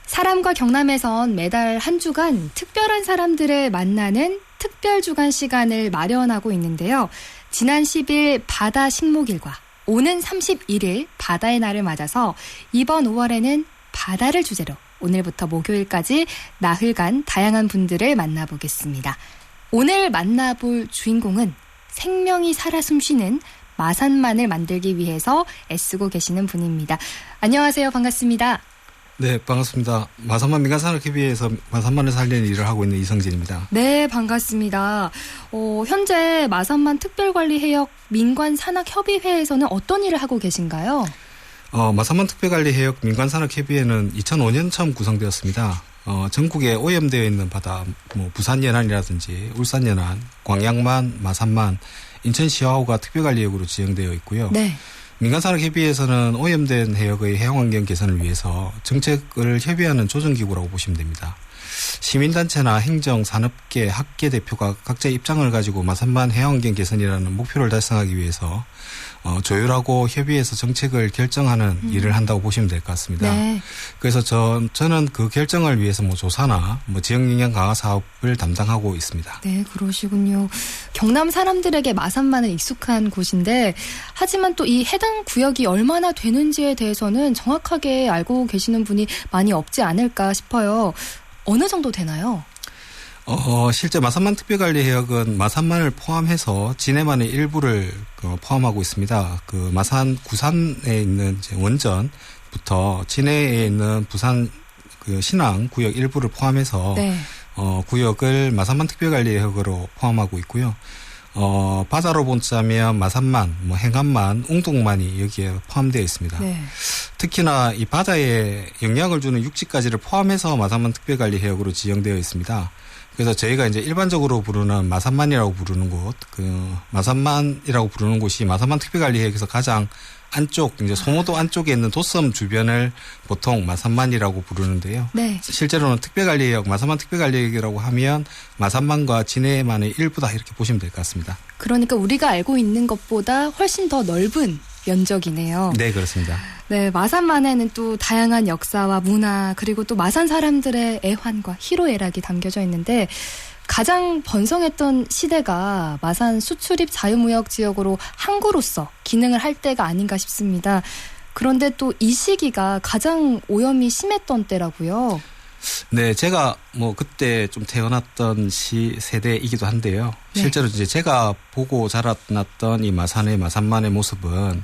사람과 경남에선 매달 한 주간 특별한 사람들을 만나는 특별주간 시간을 마련하고 있는데요. 지난 10일 바다 식목일과 오는 31일 바다의 날을 맞아서 이번 5월에는 바다를 주제로 오늘부터 목요일까지 나흘간 다양한 분들을 만나보겠습니다. 오늘 만나볼 주인공은 생명이 살아 숨쉬는 마산만을 만들기 위해서 애쓰고 계시는 분입니다. 안녕하세요. 반갑습니다. 네, 반갑습니다. 마산만 민간산업협의회에서 마산만을 살리는 일을 하고 있는 이성진입니다. 네, 반갑습니다. 현재 마산만 특별관리해역 민관산학협의회에서는 어떤 일을 하고 계신가요? 마산만 특별관리해역 민관산업협의회는 2005년 처음 구성되었습니다. 전국에 오염되어 있는 바다, 부산 연안이라든지 울산 연안, 광양만, 마산만, 인천 시화호가 특별관리해역으로 지정되어 있고요. 네. 민간산업협의회에서는 오염된 해역의 해양환경 개선을 위해서 정책을 협의하는 조정기구라고 보시면 됩니다. 시민단체나 행정, 산업계, 학계 대표가 각자의 입장을 가지고 마산만 해양환경 개선이라는 목표를 달성하기 위해서 조율하고 협의해서 정책을 결정하는 일을 한다고 보시면 될 것 같습니다. 네. 그래서 저는 그 결정을 위해서 조사나 지역영향 강화 사업을 담당하고 있습니다. 네, 그러시군요. 경남 사람들에게 마산만은 익숙한 곳인데 하지만 또 이 해당 구역이 얼마나 되는지에 대해서는 정확하게 알고 계시는 분이 많이 없지 않을까 싶어요. 어느 정도 되나요? 실제 마산만 특별관리해역은 마산만을 포함해서 진해만의 일부를 포함하고 있습니다. 그 마산 구산에 있는 이제 원전부터 진해에 있는 부산 그 신항 구역 일부를 포함해서 네. 구역을 마산만 특별관리해역으로 포함하고 있고요. 바다로 본자면 마산만, 행안만, 웅동만이 여기에 포함되어 있습니다. 네. 특히나 이 바다에 영향을 주는 육지까지를 포함해서 마산만 특별관리해역으로 지정되어 있습니다. 그래서 저희가 이제 일반적으로 부르는 마산만이라고 부르는 곳, 마산만이라고 부르는 곳이 마산만 특별관리해역에서 가장 안쪽, 이제 소모도 안쪽에 있는 도섬 주변을 보통 마산만이라고 부르는데요. 네. 실제로는 특별관리해역, 마산만 특별관리해역이라고 하면 마산만과 진해만의 일부다 이렇게 보시면 될 것 같습니다. 그러니까 우리가 알고 있는 것보다 훨씬 더 넓은 면적이네요. 네, 그렇습니다. 네, 마산만에는 또 다양한 역사와 문화 그리고 또 마산 사람들의 애환과 희로애락이 담겨져 있는데 가장 번성했던 시대가 마산 수출입 자유무역 지역으로 항구로서 기능을 할 때가 아닌가 싶습니다. 그런데 또 이 시기가 가장 오염이 심했던 때라고요. 네, 제가 그때 좀 태어났던 세대이기도 한데요. 네. 실제로 이제 제가 보고 자랐던 이 마산만의 모습은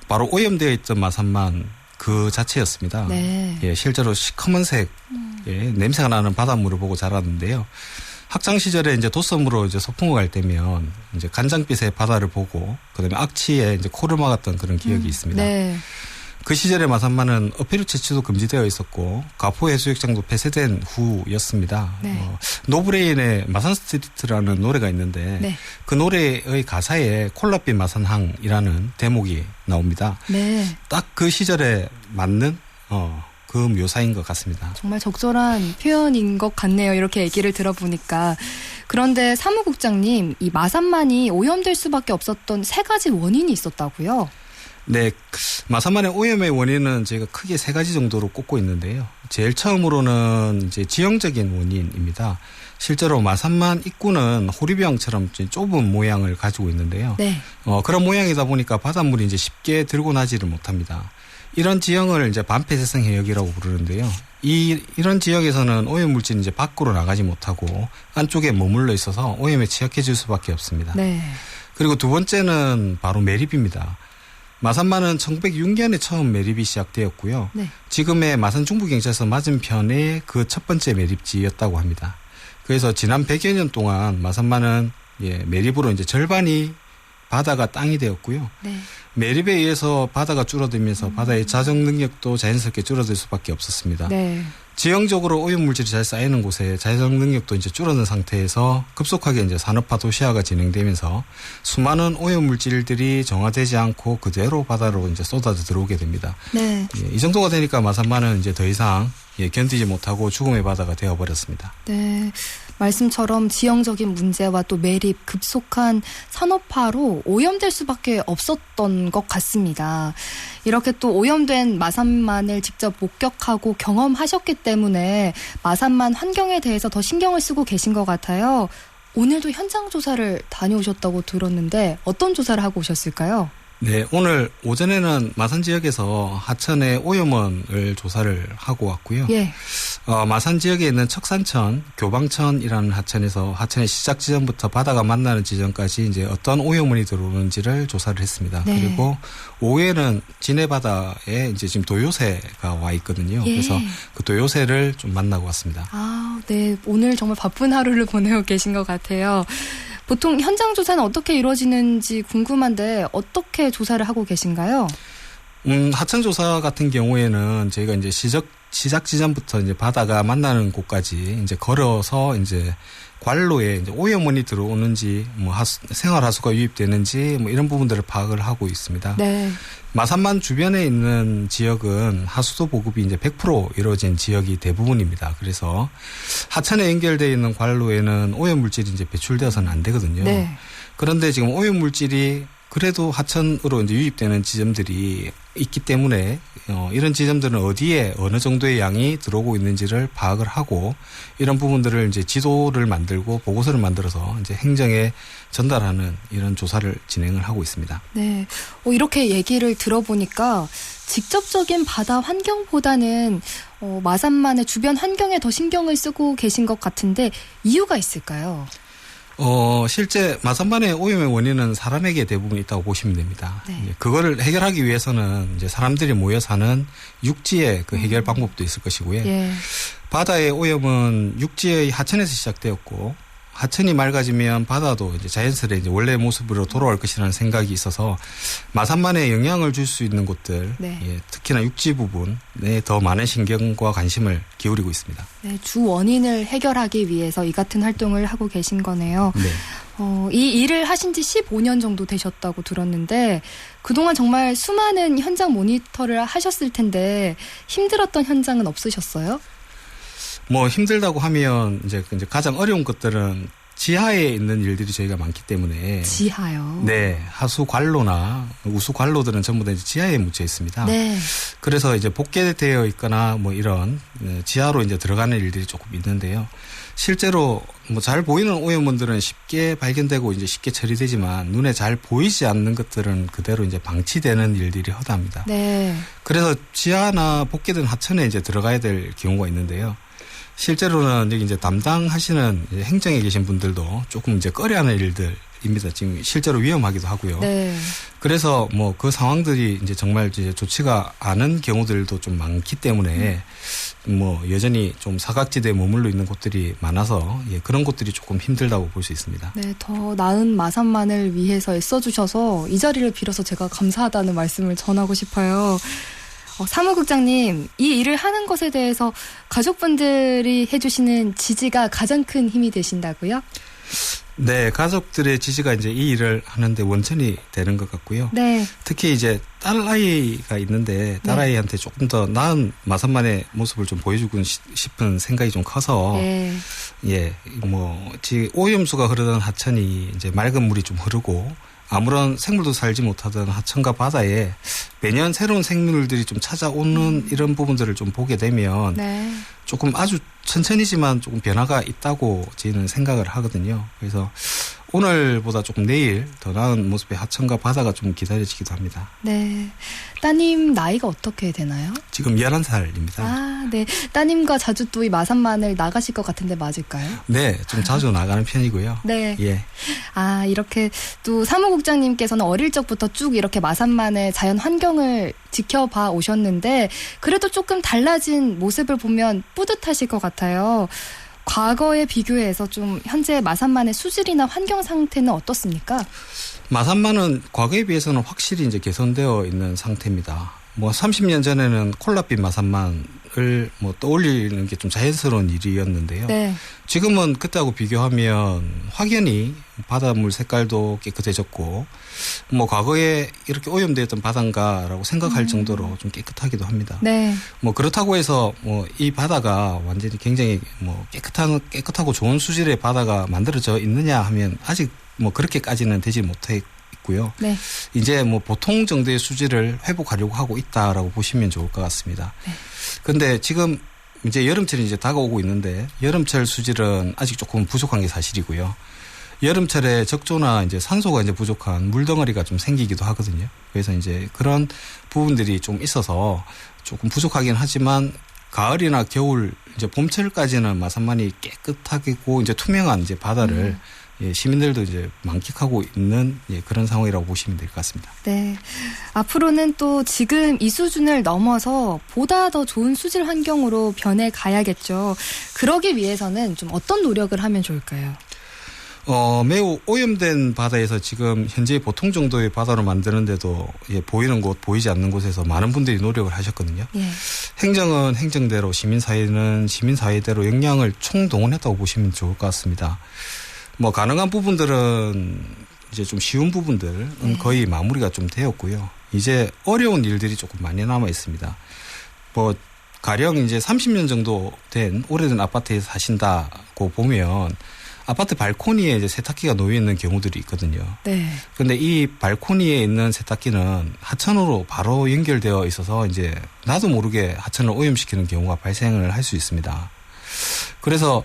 바로 오염되어 있던 마산만 그 자체였습니다. 네. 예, 실제로 시커먼색 냄새가 나는 바닷물을 보고 자랐는데요. 학창 시절에 이제 도섬으로 이제 소풍을 갈 때면 이제 간장빛의 바다를 보고 그다음에 악취에 이제 코를 막았던 그런 기억이 있습니다. 네. 그 시절에 마산만은 어패류 채취도 금지되어 있었고 가포 해수욕장도 폐쇄된 후였습니다. 네. 노브레인의 마산 스트리트라는 노래가 있는데 네. 그 노래의 가사에 콜라빛 마산항이라는 대목이 나옵니다. 네. 딱 그 시절에 맞는 그 묘사인 것 같습니다. 정말 적절한 표현인 것 같네요. 이렇게 얘기를 들어보니까. 그런데 사무국장님, 이 마산만이 오염될 수밖에 없었던 세 가지 원인이 있었다고요? 네, 마산만의 오염의 원인은 저희가 크게 세 가지 정도로 꼽고 있는데요. 제일 처음으로는 이제 지형적인 원인입니다. 실제로 마산만 입구는 호리병처럼 좁은 모양을 가지고 있는데요. 네. 그런 모양이다 보니까 바닷물이 이제 쉽게 들고 나지를 못합니다. 이런 지형을 이제 반폐쇄성 해역이라고 부르는데요. 이런 지역에서는 오염 물질이 이제 밖으로 나가지 못하고 안쪽에 머물러 있어서 오염에 취약해질 수밖에 없습니다. 네. 그리고 두 번째는 바로 매립입니다. 마산만은 1906년에 처음 매립이 시작되었고요. 네. 지금의 마산 중부경찰서 맞은편에 그 첫 번째 매립지였다고 합니다. 그래서 지난 100여 년 동안 마산만은 매립으로 이제 절반이 바다가 땅이 되었고요. 네. 매립에 의해서 바다가 줄어들면서 바다의 자정 능력도 자연스럽게 줄어들 수밖에 없었습니다. 네. 지형적으로 오염 물질이 잘 쌓이는 곳에 자정 능력도 이제 줄어든 상태에서 급속하게 이제 산업화 도시화가 진행되면서 수많은 오염 물질들이 정화되지 않고 그대로 바다로 이제 쏟아져 들어오게 됩니다. 네. 이 정도가 되니까 마산만은 이제 더 이상 견디지 못하고 죽음의 바다가 되어버렸습니다. 네. 말씀처럼 지형적인 문제와 또 매립, 급속한 산업화로 오염될 수밖에 없었던 것 같습니다. 이렇게 또 오염된 마산만을 직접 목격하고 경험하셨기 때문에 마산만 환경에 대해서 더 신경을 쓰고 계신 것 같아요. 오늘도 현장 조사를 다녀오셨다고 들었는데 어떤 조사를 하고 오셨을까요? 네, 오늘 오전에는 마산 지역에서 하천의 오염원을 조사를 하고 왔고요. 예. 마산 지역에 있는 척산천, 교방천이라는 하천에서 하천의 시작 지점부터 바다가 만나는 지점까지 이제 어떤 오염원이 들어오는지를 조사를 했습니다. 네. 그리고 오후에는 진해 바다에 이제 지금 도요새가 와 있거든요. 예. 그래서 그 도요새를 좀 만나고 왔습니다. 아, 네. 오늘 정말 바쁜 하루를 보내고 계신 것 같아요. 보통 현장 조사는 어떻게 이루어지는지 궁금한데 어떻게 조사를 하고 계신가요? 하천 조사 같은 경우에는 저희가 이제 시작 지점부터 이제 바다가 만나는 곳까지 이제 걸어서 이제 관로에 이제 오염원이 들어오는지 뭐 생활하수가 유입되는지 뭐 이런 부분들을 파악을 하고 있습니다. 네. 마산만 주변에 있는 지역은 하수도 보급이 이제 100% 이루어진 지역이 대부분입니다. 그래서 하천에 연결되어 있는 관로에는 오염 물질이 이제 배출되어서는 안 되거든요. 네. 그런데 지금 오염 물질이 그래도 하천으로 이제 유입되는 지점들이 있기 때문에 이런 지점들은 어디에 어느 정도의 양이 들어오고 있는지를 파악을 하고 이런 부분들을 이제 지도를 만들고 보고서를 만들어서 이제 행정에 전달하는 이런 조사를 진행을 하고 있습니다. 네. 이렇게 얘기를 들어보니까 직접적인 바다 환경보다는 마산만의 주변 환경에 더 신경을 쓰고 계신 것 같은데 이유가 있을까요? 실제 마산만의 오염의 원인은 사람에게 대부분 있다고 보시면 됩니다. 네. 그거를 해결하기 위해서는 이제 사람들이 모여 사는 육지의 그 해결 방법도 있을 것이고요. 예. 바다의 오염은 육지의 하천에서 시작되었고 하천이 맑아지면 바다도 이제 자연스레 이제 원래 모습으로 돌아올 것이라는 생각이 있어서 마산만에 영향을 줄 수 있는 곳들, 네. 특히나 육지 부분에 더 많은 신경과 관심을 기울이고 있습니다. 네, 주 원인을 해결하기 위해서 이 같은 활동을 하고 계신 거네요. 네. 이 일을 하신 지 15년 정도 되셨다고 들었는데 그동안 정말 수많은 현장 모니터를 하셨을 텐데 힘들었던 현장은 없으셨어요? 뭐 힘들다고 하면 이제 가장 어려운 것들은 지하에 있는 일들이 저희가 많기 때문에. 지하요? 네. 하수 관로나 우수 관로들은 전부 다 이제 지하에 묻혀 있습니다. 네. 그래서 이제 복개되어 있거나 뭐 이런 지하로 이제 들어가는 일들이 조금 있는데요. 실제로 뭐 잘 보이는 오염원들은 쉽게 발견되고 이제 쉽게 처리되지만 눈에 잘 보이지 않는 것들은 그대로 이제 방치되는 일들이 허다합니다. 네. 그래서 지하나 복개된 하천에 이제 들어가야 될 경우가 있는데요. 실제로는 여기 이제 담당하시는 행정에 계신 분들도 조금 이제 꺼려하는 일들입니다. 지금 실제로 위험하기도 하고요. 네. 그래서 뭐 그 상황들이 이제 정말 이제 좋지가 않은 경우들도 좀 많기 때문에 뭐 여전히 좀 사각지대에 머물러 있는 곳들이 많아서 그런 곳들이 조금 힘들다고 볼 수 있습니다. 네, 더 나은 마산만을 위해서 애써주셔서 이 자리를 빌어서 제가 감사하다는 말씀을 전하고 싶어요. 사무국장님, 이 일을 하는 것에 대해서 가족분들이 해주시는 지지가 가장 큰 힘이 되신다고요? 네, 가족들의 지지가 이제 이 일을 하는데 원천이 되는 것 같고요. 네. 특히 이제 딸아이가 있는데 딸아이한테 조금 더 나은 마산만의 모습을 좀 보여주고 싶은 생각이 좀 커서 네. 오염수가 흐르던 하천이 이제 맑은 물이 좀 흐르고 아무런 생물도 살지 못하던 하천과 바다에 매년 새로운 생물들이 좀 찾아오는 이런 부분들을 좀 보게 되면 네. 조금 아주 천천히지만 조금 변화가 있다고 저희는 생각을 하거든요. 그래서 오늘보다 조금 내일 더 나은 모습의 하천과 바다가 좀 기다려지기도 합니다. 네. 따님 나이가 어떻게 되나요? 지금 11살입니다. 아, 네. 따님과 자주 또 이 마산만을 나가실 것 같은데 맞을까요? 네, 좀 자주 나가는 편이고요. 네. 예. 아, 이렇게 또 사무국장님께서는 어릴 적부터 쭉 이렇게 마산만의 자연 환경을 지켜봐 오셨는데 그래도 조금 달라진 모습을 보면 뿌듯하실 것 같아요. 과거에 비교해서 좀 현재 마산만의 수질이나 환경 상태는 어떻습니까? 마산만은 과거에 비해서는 확실히 이제 개선되어 있는 상태입니다. 뭐 30년 전에는 콜라빛 마산만 바다를 뭐 떠올리는 게 좀 자연스러운 일이었는데요. 네. 지금은 그때하고 비교하면 확연히 바닷물 색깔도 깨끗해졌고 뭐 과거에 이렇게 오염되었던 바다인가라고 생각할 정도로 좀 깨끗하기도 합니다. 네. 뭐 그렇다고 해서 뭐 이 바다가 완전히 굉장히 뭐 깨끗하고 좋은 수질의 바다가 만들어져 있느냐 하면 아직 뭐 그렇게까지는 되지 못했고요. 네. 이제 뭐 보통 정도의 수질을 회복하려고 하고 있다라고 보시면 좋을 것 같습니다. 네. 그런데 지금 이제 여름철이 이제 다가오고 있는데 여름철 수질은 아직 조금 부족한 게 사실이고요. 여름철에 적조나 이제 산소가 이제 부족한 물덩어리가 좀 생기기도 하거든요. 그래서 이제 그런 부분들이 좀 있어서 조금 부족하긴 하지만 가을이나 겨울 이제 봄철까지는 마산만이 깨끗하고 이제 투명한 이제 바다를 예, 시민들도 이제 만끽하고 있는 예, 그런 상황이라고 보시면 될 것 같습니다. 네. 앞으로는 또 지금 이 수준을 넘어서 보다 더 좋은 수질 환경으로 변해 가야겠죠. 그러기 위해서는 좀 어떤 노력을 하면 좋을까요? 매우 오염된 바다에서 지금 현재 보통 정도의 바다로 만드는데도 예, 보이는 곳, 보이지 않는 곳에서 많은 분들이 노력을 하셨거든요. 예. 행정은 행정대로, 시민사회는 시민사회대로 역량을 총동원했다고 보시면 좋을 것 같습니다. 뭐 가능한 부분들은 이제 좀 쉬운 부분들은 네. 거의 마무리가 좀 되었고요. 이제 어려운 일들이 조금 많이 남아 있습니다. 뭐 가령 이제 30년 정도 된 오래된 아파트에 사신다고 보면 아파트 발코니에 이제 세탁기가 놓여 있는 경우들이 있거든요. 네. 그런데 이 발코니에 있는 세탁기는 하천으로 바로 연결되어 있어서 이제 나도 모르게 하천을 오염시키는 경우가 발생을 할 수 있습니다. 그래서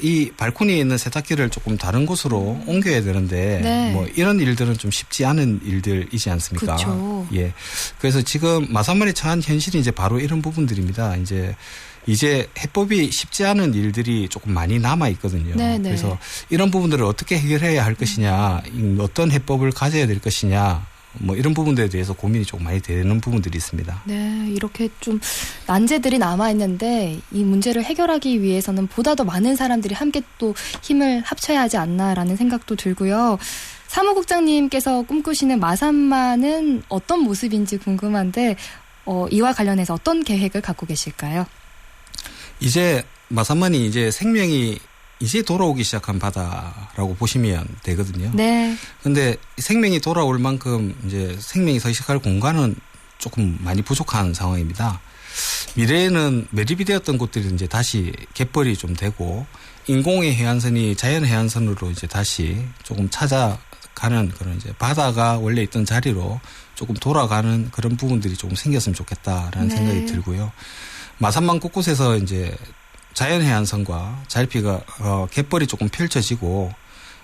이 발코니에 있는 세탁기를 조금 다른 곳으로 옮겨야 되는데 네. 뭐 이런 일들은 좀 쉽지 않은 일들이지 않습니까? 그렇죠. 예. 그래서 지금 마산만이 처한 현실이 이제 바로 이런 부분들입니다. 이제 해법이 쉽지 않은 일들이 조금 많이 남아 있거든요. 네, 네. 그래서 이런 부분들을 어떻게 해결해야 할 것이냐, 어떤 해법을 가져야 될 것이냐, 뭐 이런 부분들에 대해서 고민이 조금 많이 되는 부분들이 있습니다. 네, 이렇게 좀 난제들이 남아있는데 이 문제를 해결하기 위해서는 보다 더 많은 사람들이 함께 또 힘을 합쳐야 하지 않나라는 생각도 들고요. 사무국장님께서 꿈꾸시는 마산만은 어떤 모습인지 궁금한데 이와 관련해서 어떤 계획을 갖고 계실까요? 이제 마산만이 이제 생명이 이제 돌아오기 시작한 바다라고 보시면 되거든요. 네. 근데 생명이 돌아올 만큼 이제 생명이 서식할 공간은 조금 많이 부족한 상황입니다. 미래에는 매립이 되었던 곳들이 이제 다시 갯벌이 좀 되고 인공의 해안선이 자연 해안선으로 이제 다시 조금 찾아가는 그런 이제 바다가 원래 있던 자리로 조금 돌아가는 그런 부분들이 조금 생겼으면 좋겠다라는 네. 생각이 들고요. 마산만 곳곳에서 이제 자연해안선과 잘피가 갯벌이 조금 펼쳐지고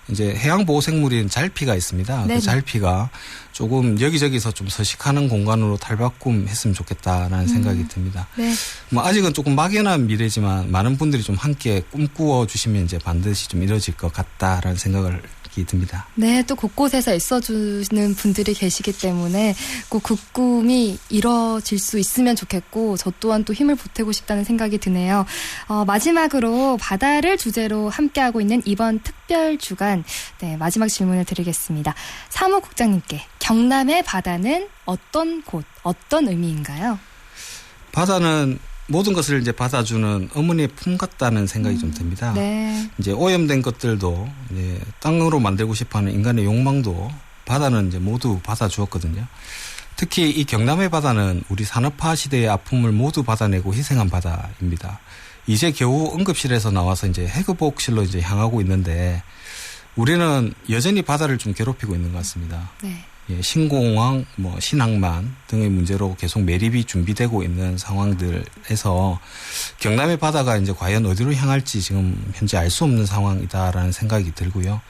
이제 해양보호생물인 잘피가 있습니다. 네네. 그 잘피가 조금 여기저기서 좀 서식하는 공간으로 탈바꿈했으면 좋겠다라는 생각이 듭니다. 네. 뭐 아직은 조금 막연한 미래지만 많은 분들이 좀 함께 꿈꾸어 주시면 이제 반드시 좀 이루어질 것 같다라는 생각이 듭니다. 네, 또 곳곳에서 애써주는 분들이 계시기 때문에 꼭 그 꿈이 이뤄질 수 있으면 좋겠고 저 또한 또 힘을 보태고 싶다는 생각이 드네요. 마지막으로 바다를 주제로 함께하고 있는 이번 특별 주간 네, 마지막 질문을 드리겠습니다. 사무국장님께 경남의 바다는 어떤 곳, 어떤 의미인가요? 바다는 모든 것을 이제 받아주는 어머니의 품 같다는 생각이 좀 듭니다. 네. 이제 오염된 것들도 이제 땅으로 만들고 싶어하는 인간의 욕망도 바다는 이제 모두 받아주었거든요. 특히 이 경남의 바다는 우리 산업화 시대의 아픔을 모두 받아내고 희생한 바다입니다. 이제 겨우 응급실에서 나와서 이제 해급복실로 이제 향하고 있는데 우리는 여전히 바다를 좀 괴롭히고 있는 것 같습니다. 네. 예, 신공항, 뭐 신항만 등의 문제로 계속 매립이 준비되고 있는 상황들에서 경남의 바다가 이제 과연 어디로 향할지 지금 현재 알 수 없는 상황이다라는 생각이 들고요.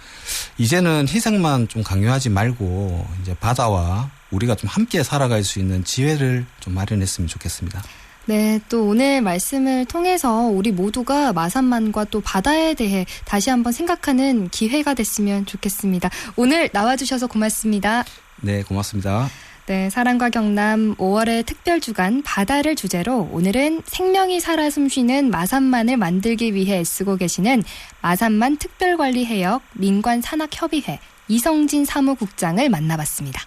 이제는 희생만 좀 강요하지 말고 이제 바다와 우리가 좀 함께 살아갈 수 있는 지혜를 좀 마련했으면 좋겠습니다. 네, 또 오늘 말씀을 통해서 우리 모두가 마산만과 또 바다에 대해 다시 한번 생각하는 기회가 됐으면 좋겠습니다. 오늘 나와주셔서 고맙습니다. 네, 고맙습니다. 네, 사랑과 경남 5월의 특별주간 바다를 주제로 오늘은 생명이 살아 숨쉬는 마산만을 만들기 위해 애쓰고 계시는 마산만 특별관리해역 민관산악협의회 이성진 사무국장을 만나봤습니다.